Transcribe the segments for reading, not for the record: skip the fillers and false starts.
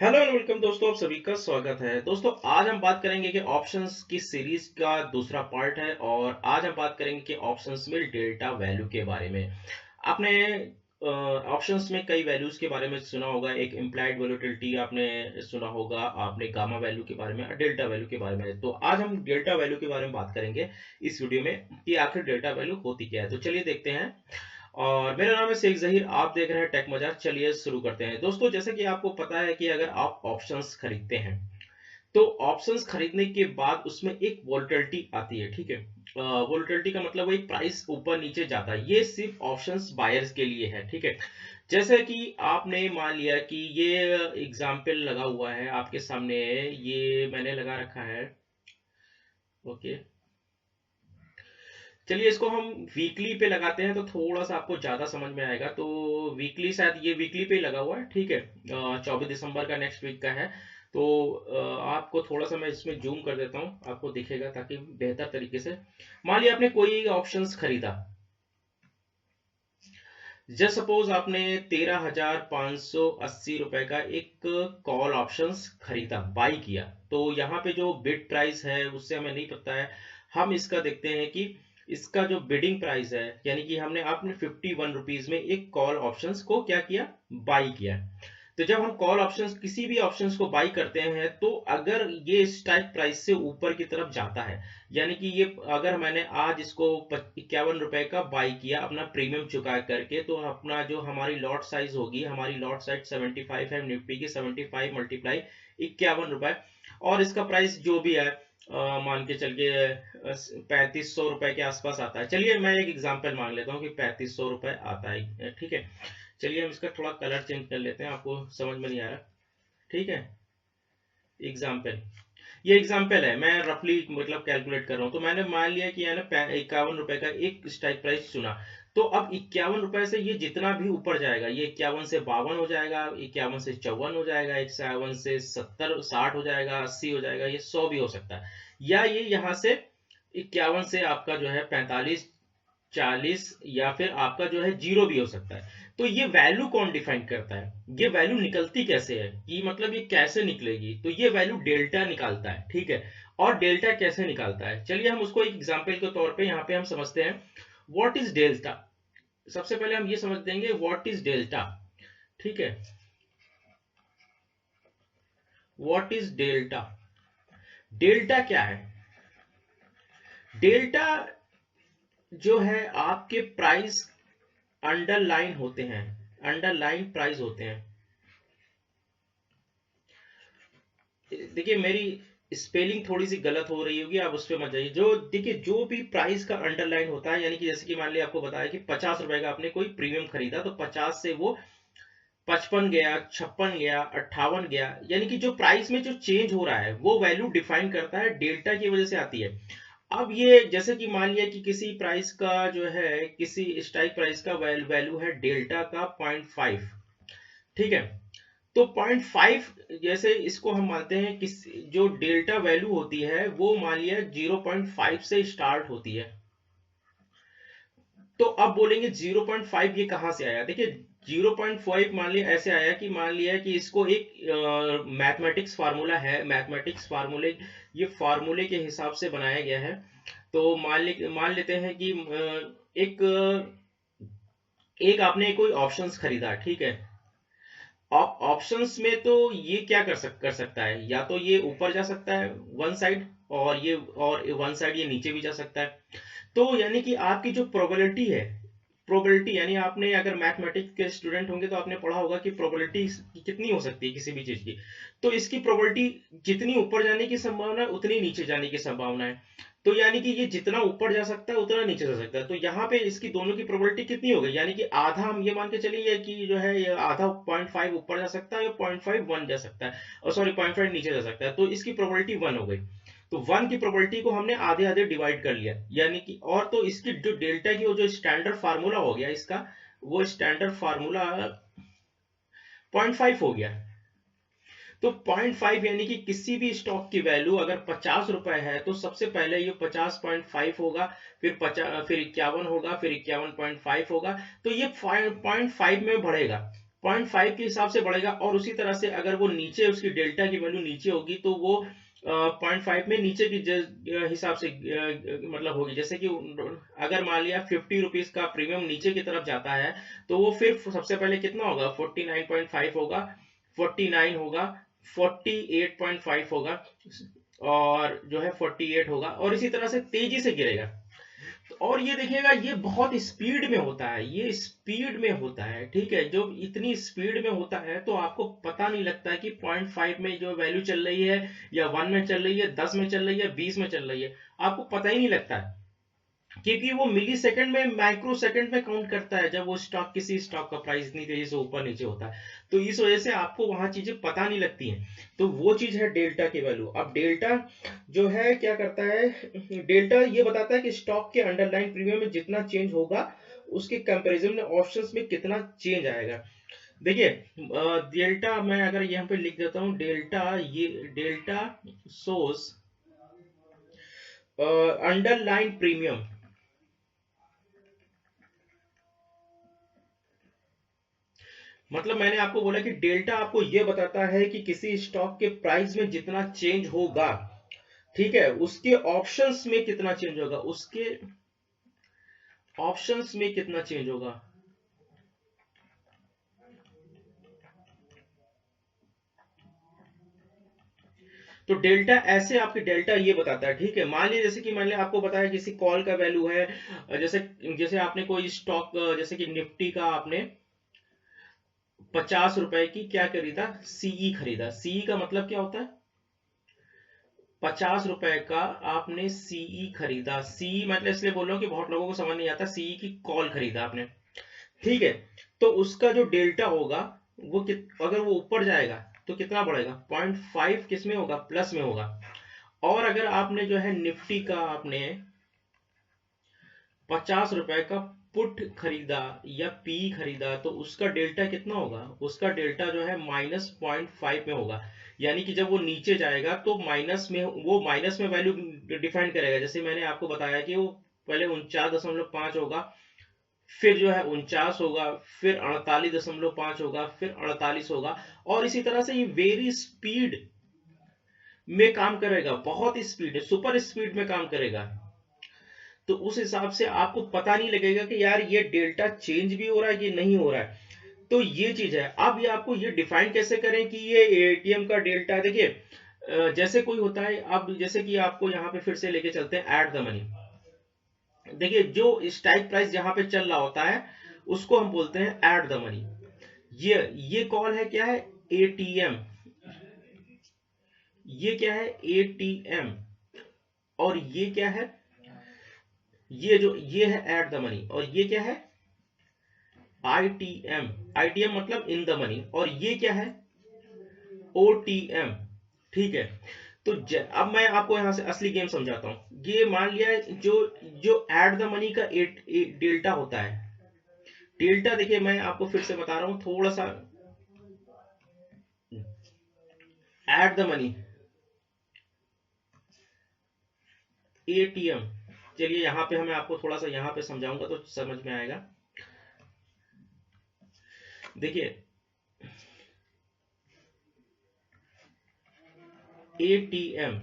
Hello and welcome दोस्तों, आप सभी का स्वागत है। दोस्तों आज हम बात करेंगे कि ऑप्शंस की सीरीज का दूसरा पार्ट है और आज हम बात करेंगे कि ऑप्शंस में डेल्टा वैल्यू के बारे में। आपने ऑप्शंस में कई वैल्यूज के बारे में सुना होगा। एक इम्प्लाइड वोलेटिलिटी आपने सुना होगा, आपने गामा वैल्यू के बारे में, डेल्टा वैल्यू के बारे में। तो आज हम डेल्टा वैल्यू के बारे में बात करेंगे इस वीडियो में कि आखिर डेल्टा वैल्यू होती क्या है। तो चलिए देखते हैं। और मेरा नाम है शेख जहीर, आप देख रहे हैं टेक मजार। चलिए शुरू करते हैं। दोस्तों जैसे कि आपको पता है कि अगर आप ऑप्शंस खरीदते हैं तो ऑप्शंस खरीदने के बाद उसमें एक वोलेटिलिटी आती है, ठीक है। वोलेटिलिटी का मतलब वो एक प्राइस ऊपर नीचे जाता है। ये सिर्फ ऑप्शंस बायर्स के लिए है, ठीक है। जैसे कि आपने मान लिया कि ये एग्जाम्पल लगा हुआ है आपके सामने, ये मैंने लगा रखा है। ओके, चलिए इसको हम वीकली पे लगाते हैं तो थोड़ा सा आपको ज्यादा समझ में आएगा। तो वीकली, शायद ये वीकली पे ही लगा हुआ है, ठीक है। 24 दिसंबर का, नेक्स्ट वीक का है। तो आपको थोड़ा सा मैं इसमें जूम कर देता हूँ, आपको दिखेगा ताकि बेहतर तरीके से। मान लिया आपने कोई ऑप्शंस खरीदा। जस्ट सपोज आपने 13,580 रुपए का एक कॉल ऑप्शंस खरीदा, बाई किया। तो यहाँ पे जो बिड प्राइस है उससे हमें नहीं पता है। हम इसका देखते हैं कि इसका जो बिडिंग प्राइस है, यानी कि हमने आपने 51 रुपीज में एक कॉल ऑप्शंस को क्या किया, बाई किया। तो जब हम कॉल ऑप्शंस, किसी भी ऑप्शंस को बाई करते हैं, तो अगर ये स्ट्राइक प्राइस से ऊपर की तरफ जाता है, यानी कि ये अगर मैंने आज इसको 51 रुपए का बाई किया अपना प्रीमियम चुका करके, तो अपना जो हमारी लॉट साइज होगी, हमारी लॉट साइज 75 है निफ्टी की। 75 मल्टीप्लाई 51 रुपए, और इसका प्राइस जो भी है मान के चल के 3500 रुपए के आसपास आता है। चलिए मैं एक एग्जांपल मान लेता हूँ कि 3500 रुपए आता है, ठीक है। चलिए हम इसका थोड़ा कलर चेंज कर लेते हैं, आपको समझ में नहीं आ रहा, ठीक है। एग्जाम्पल, ये एग्जाम्पल है, मैं रफली मतलब कैलकुलेट कर रहा हूँ। तो मैंने मान लिया कि है ना 51 रुपए का एक स्ट्राइक प्राइस चुना। तो अब 51 रुपए से ये जितना भी ऊपर जाएगा, ये 51 से 52 हो जाएगा, 51 से 54 हो जाएगा, 51 से 70 60 हो जाएगा, 80 हो जाएगा, ये 100 भी हो सकता है। या ये यहाँ से 51 से आपका जो है 45 40 या फिर आपका जो है जीरो भी हो सकता है। तो ये वैल्यू कौन डिफाइन करता है, ये वैल्यू निकलती कैसे है, कि मतलब ये कैसे निकलेगी। तो ये वैल्यू डेल्टा निकालता है, ठीक है। और डेल्टा कैसे निकालता है, चलिए हम उसको एक एग्जांपल के तौर पे यहाँ पे हम समझते हैं। What is delta. सबसे पहले हम ये समझ देंगे व्हाट इज डेल्टा, ठीक है। व्हाट इज डेल्टा, डेल्टा क्या है। डेल्टा जो है आपके प्राइस अंडरलाइन होते हैं, अंडरलाइन प्राइस होते हैं। देखिए मेरी स्पेलिंग थोड़ी सी गलत हो रही होगी, आप उस पर मत जाइए। जो देखिए, जो भी प्राइस का अंडरलाइन होता है, यानी कि जैसे कि मान लिया आपको बताया कि 50 रुपए का आपने कोई प्रीमियम खरीदा, तो 50 से वो 55 गया, 56 गया, 58 गया, यानी कि जो प्राइस में जो चेंज हो रहा है वो वैल्यू डिफाइन करता है, डेल्टा की वजह से आती है। अब ये जैसे कि मान लिया कि किसी प्राइस का जो है, किसी स्ट्राइक प्राइस का वैल्यू है डेल्टा का 0.5, ठीक है। तो 0.5, जैसे इसको हम मानते हैं कि जो डेल्टा वैल्यू होती है वो मान लिया 0.5 से स्टार्ट होती है। तो अब बोलेंगे 0.5 ये कहां से आया। देखिए 0.5 मान लिया ऐसे आया कि मान लिया कि इसको एक मैथमेटिक्स फार्मूला है, मैथमेटिक्स फार्मूले, ये फार्मूले के हिसाब से बनाया गया है। तो मान लेते हैं कि एक एक आपने कोई ऑप्शंस खरीदा, ठीक है। ऑप्शंस में तो ये क्या कर सकता है, या तो ये ऊपर जा सकता है वन साइड, और वन साइड ये नीचे भी जा सकता है। तो यानी कि आपकी जो प्रोबेबिलिटी है, प्रोबेबिलिटी यानी आपने अगर मैथमेटिक्स के स्टूडेंट होंगे तो आपने पढ़ा होगा कि प्रोबेबिलिटी कितनी हो सकती है किसी भी चीज की। तो इसकी प्रोबेबिलिटी जितनी ऊपर जाने की संभावना है उतनी नीचे जाने की संभावना है। तो यानी कि ये जितना ऊपर जा सकता है उतना नीचे जा सकता है। तो यहाँ पे इसकी दोनों की प्रोबेबिलिटी कितनी हो गई, यानी कि आधा, हम ये मान के चलिए कि जो है ये आधा 0.5 ऊपर जा सकता है, या 0.5 1 जा सकता है, और सॉरी 0.5 नीचे जा सकता है। तो इसकी प्रोबेबिलिटी 1 हो गई। तो 1 की प्रोबेबिलिटी को हमने आधे आधे डिवाइड कर लिया, यानी कि, और तो इसकी जो डेल्टा की वो जो स्टैंडर्ड फार्मूला हो गया इसका, वो स्टैंडर्ड फार्मूला 0.5 हो गया। तो 0.5 यानी कि किसी भी स्टॉक की वैल्यू अगर 50 रुपए है तो सबसे पहले ये 50.5 होगा, फिर 50, फिर 51 होगा, फिर 51.5 होगा। तो ये 0.5 में बढ़ेगा। 0.5 के हिसाब से बढ़ेगा, और उसी तरह से अगर वो नीचे, उसकी डेल्टा की वैल्यू नीचे होगी तो वो 0.5 में नीचे की हिसाब से मतलब होगी। जैसे कि अगर मान लिया 50 रुपीज का प्रीमियम नीचे की तरफ जाता है तो वो फिर सबसे पहले कितना होगा, 49.5 होगा, 49 होगा, 48.5 होगा, और जो है 48 होगा, और इसी तरह से तेजी से गिरेगा। और ये देखिएगा, ये बहुत स्पीड में होता है, ये स्पीड में होता है, ठीक है। जो इतनी स्पीड में होता है तो आपको पता नहीं लगता है कि 0.5 में जो वैल्यू चल रही है, या 1 में चल रही है, 10 में चल रही है, 20 में चल रही है, आपको पता ही नहीं लगता है, क्योंकि वो मिली सेकंड में, माइक्रो सेकंड में काउंट करता है जब वो स्टॉक, किसी स्टॉक का प्राइस इतनी तेजी से ऊपर नीचे होता है। तो इस वजह से आपको वहां चीजें पता नहीं लगती हैं। तो वो चीज है डेल्टा की वैल्यू। अब डेल्टा जो है क्या करता है, डेल्टा ये बताता है कि स्टॉक के अंडरलाइन प्रीमियम में जितना चेंज होगा उसके कंपैरिजन में ऑप्शंस में कितना चेंज आएगा। देखिए डेल्टा मैं अगर यहाँ पे लिख देता हूँ, डेल्टा, ये डेल्टा सोर्स अंडरलाइन प्रीमियम, मतलब मैंने आपको बोला कि डेल्टा आपको यह बताता है कि किसी स्टॉक के प्राइस में जितना चेंज होगा, ठीक है, उसके ऑप्शंस में कितना चेंज होगा, उसके ऑप्शंस में कितना चेंज होगा। तो डेल्टा ऐसे आपके डेल्टा ये बताता है, ठीक है। मान लीजिए जैसे कि मैंने आपको बताया किसी कॉल का वैल्यू है, जैसे जैसे आपने कोई स्टॉक, जैसे कि निफ्टी का आपने 50 रुपए की क्या खरीदा, सीई खरीदा। सीई का मतलब क्या होता है, 50 रुपए का आपने सीई खरीदा। सीई मतलब इसलिए बोल रहा हूं कि बहुत लोगों को समझ नहीं आता, सीई की कॉल खरीदा आपने, ठीक है। तो उसका जो डेल्टा होगा वो अगर वो ऊपर जाएगा तो कितना बढ़ेगा, 0.5 किस में होगा, प्लस में होगा। और अगर आपने जो है निफ्टी का आपने 50 रुपए का पुट खरीदा या पी खरीदा तो उसका डेल्टा कितना होगा, उसका डेल्टा जो है -0.5 में होगा। यानी कि जब वो नीचे जाएगा तो माइनस में, वो माइनस में वैल्यू डिफाइन करेगा। जैसे मैंने आपको बताया कि वो पहले 49.5 होगा, फिर जो है 49 होगा, फिर 48.5 होगा, फिर 48 होगा, और इसी तरह से ये वेरी स्पीड में काम करेगा, बहुत स्पीड, सुपर स्पीड में काम करेगा। तो उस हिसाब से आपको पता नहीं लगेगा कि यार ये डेल्टा चेंज भी हो रहा है कि नहीं हो रहा है। तो ये चीज है। अब ये आपको ये डिफाइन कैसे करें कि ये एटीएम का डेल्टा, देखिए जैसे कोई होता है, अब जैसे कि आपको यहाँ पे फिर से लेके चलते हैं ऐड द मनी। देखिए जो स्ट्राइक प्राइस जहां पे चल रहा होता है उसको हम बोलते हैं ऐड द मनी। ये कॉल है, क्या है, एटीएम। ये क्या है, एटीएम। और ये क्या है, ये है ऐड द मनी, और ये क्या है, आईटीएम। आईटीएम मतलब इन द मनी, और ये क्या है, ओटीएम, ठीक है। तो अब मैं आपको यहां से असली गेम समझाता हूं। ये मान लिया जो जो ऐड द मनी का डेल्टा होता है, डेल्टा देखिए मैं आपको फिर से बता रहा हूं थोड़ा सा। Add the money, ATM. चलिए यहां पे मैं आपको थोड़ा सा यहां पे समझाऊंगा तो समझ में आएगा। देखिए एटीएम,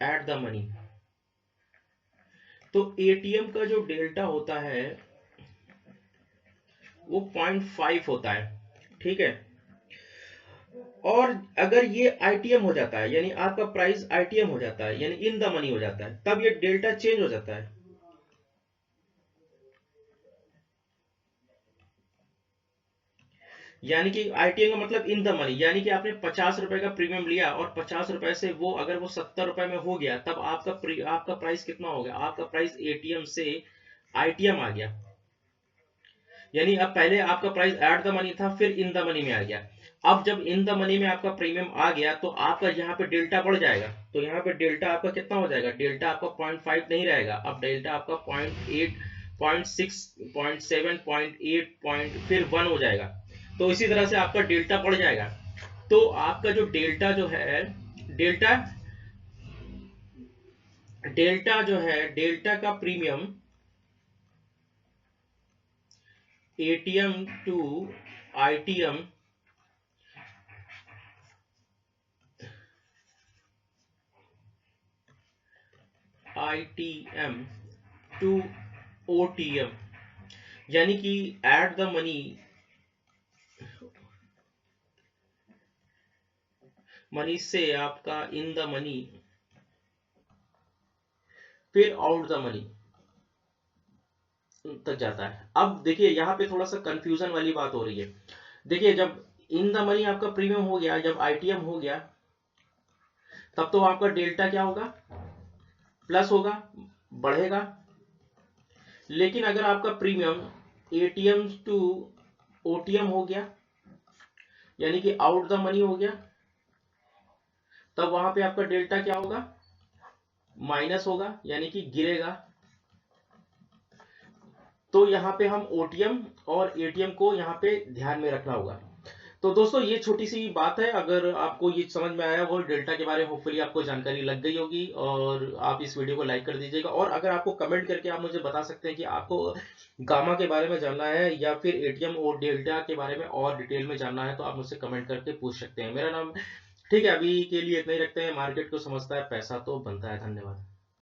ऐड द मनी, तो एटीएम का जो डेल्टा होता है वो 0.5 होता है, ठीक है। और अगर ये आईटीएम हो जाता है, यानी आपका प्राइस आईटीएम हो जाता है, यानी इन द मनी हो जाता है, तब ये डेल्टा चेंज हो जाता है। यानी कि आईटीएम का मतलब इन द मनी, यानी कि आपने 50 रुपए का प्रीमियम लिया और 50 रुपए से वो अगर वो 70 रुपए में हो गया, तब आपका प्राइस कितना हो गया, आपका प्राइस एटीएम से आईटीएम आ गया। यानी अब पहले आपका प्राइस एट द मनी था, फिर इन द मनी में आ गया। अब जब इन द मनी में आपका प्रीमियम आ गया तो आपका यहाँ पे डेल्टा बढ़ जाएगा। तो यहाँ पे डेल्टा आपका कितना हो जाएगा, डेल्टा आपका 0.5 नहीं रहेगा, अब डेल्टा आपका 0.8, 0.6, 0.7, 0.8, फिर 1 हो जाएगा। तो इसी तरह से आपका डेल्टा बढ़ जाएगा। तो आपका जो डेल्टा जो है, डेल्टा डेल्टा जो है, डेल्टा का premium ATM to ITM to OTM, यानी कि एट द मनी से आपका इन द मनी, फिर आउट द मनी तक जाता है। अब देखिए यहाँ पे थोड़ा सा कंफ्यूजन वाली बात हो रही है। देखिए जब इन द मनी आपका प्रीमियम हो गया, जब आईटीएम हो गया, तब तो आपका डेल्टा क्या होगा, प्लस होगा, बढ़ेगा। लेकिन अगर आपका प्रीमियम एटीएम टू ओटीएम हो गया, यानी कि आउट द मनी हो गया, तब वहां पे आपका डेल्टा क्या होगा, माइनस होगा, यानी कि गिरेगा। तो यहाँ पे हम ओटीएम और एटीएम को यहाँ पे ध्यान में रखना होगा। तो दोस्तों ये छोटी सी बात है, अगर आपको ये समझ में आया वो डेल्टा के बारे में, होपफुली आपको जानकारी लग गई होगी, और आप इस वीडियो को लाइक कर दीजिएगा। और अगर आपको कमेंट करके आप मुझे बता सकते हैं कि आपको गामा के बारे में जानना है या फिर एटीएम और डेल्टा के बारे में और डिटेल में जानना है, तो आप मुझसे कमेंट करके पूछ सकते हैं। मेरा नाम, ठीक है, अभी के लिए इतना ही रखते हैं। मार्केट को समझता है पैसा तो बनता है। धन्यवाद।